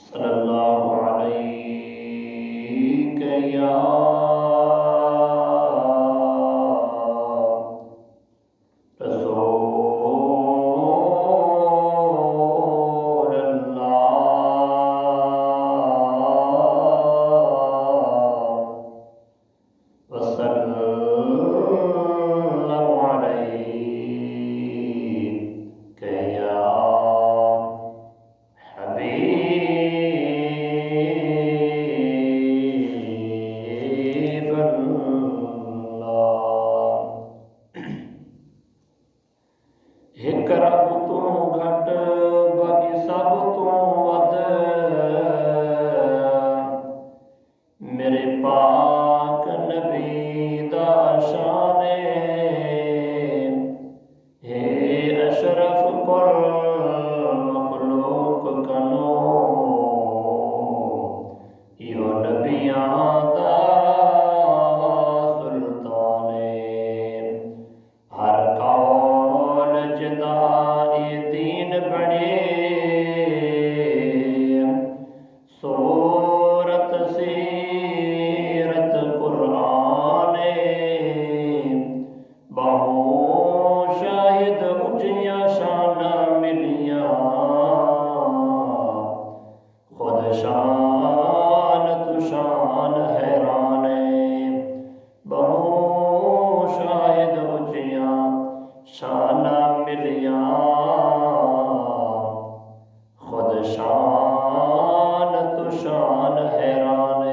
صلی اللہ علیہ یا رسول اللہ وسلم علیہ یا حبیب اللہ۔ ایک رب تو گھٹ باقی سب تو ود میرے پاک نبی دا شان ہے اشرف کل مخلوق کنو یو نبیاں دا سلطان ہر قول جدا دین بڑے سورت سیرت قرآن بہو شاہد اچھیاں شان ملیاں خود شان تو شان حیران بہو شاہد اچھیاں شان ملیاں خود شان تو شان حیران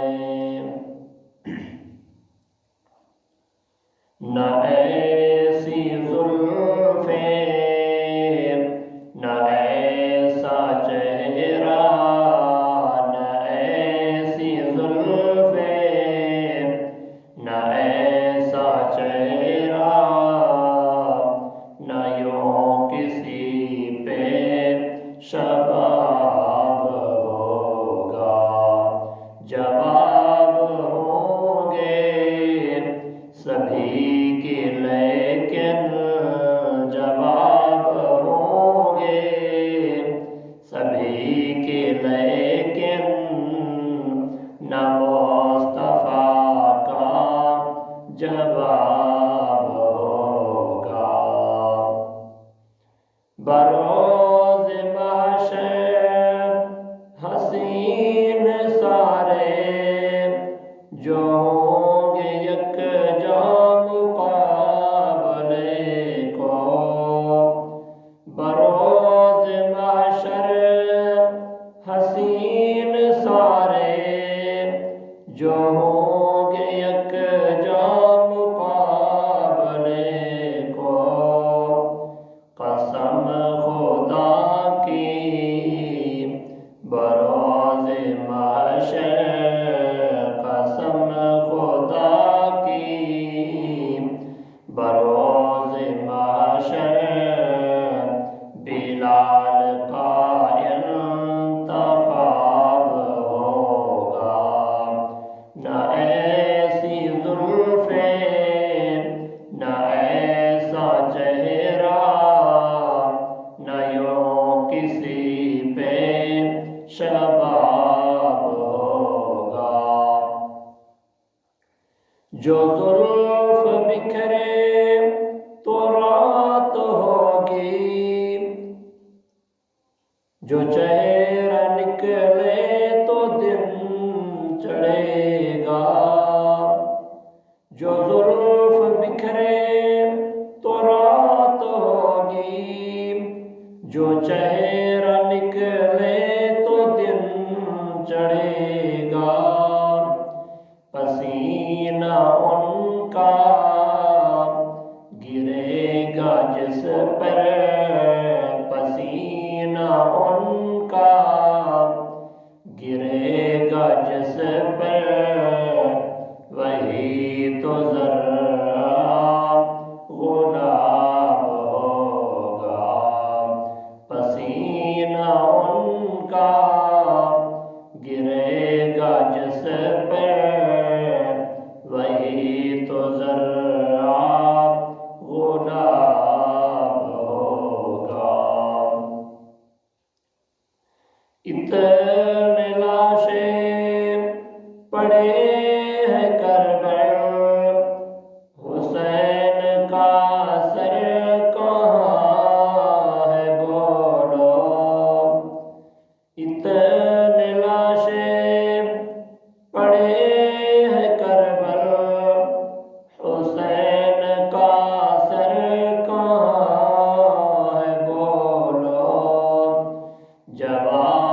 نہ ایسی زلفیں نہ ایسا چہرہ نہ ایسی زلفیں نہ ایسا چہرہ نہ یوں کسی پہ شباب ہوگا جواب ہوں گے سبھی کے لیکن جواب ہوں گے سبھی کے لیکن نہ مصطفیٰ کا جواب ہوگا بروز محشر حسین سارے جو ہوں گے یکجا مقابلے کو بروز محشر حسین سارے جو ہوں گے یکجا مقابلے کو قسم خدا کی بروز محشر قسم خدا کی بروز محشر بلال کا انتخاب ہوگا نہ ایسی زلفیں نہ ایسا چہرہ نہ یوں کسی پہ شباب ہوگا جو زلف بکھرے تو رات ہوگی جو چہرہ نکلے تو دن چڑھے گا جو زلف بکھرے تو رات ہوگی جو چہرہ نکلے تو دن چڑھے گا پسینہ ان کا گرے گا جس پر پسینہ ان کا اتنے لاشیں پڑے ہیں کربل، حسین کا سر کہاں ہے بولو؟ اتنے لاشیں پڑے ہیں کربل، حسین کا سر کہاں ہے بولو؟ جواب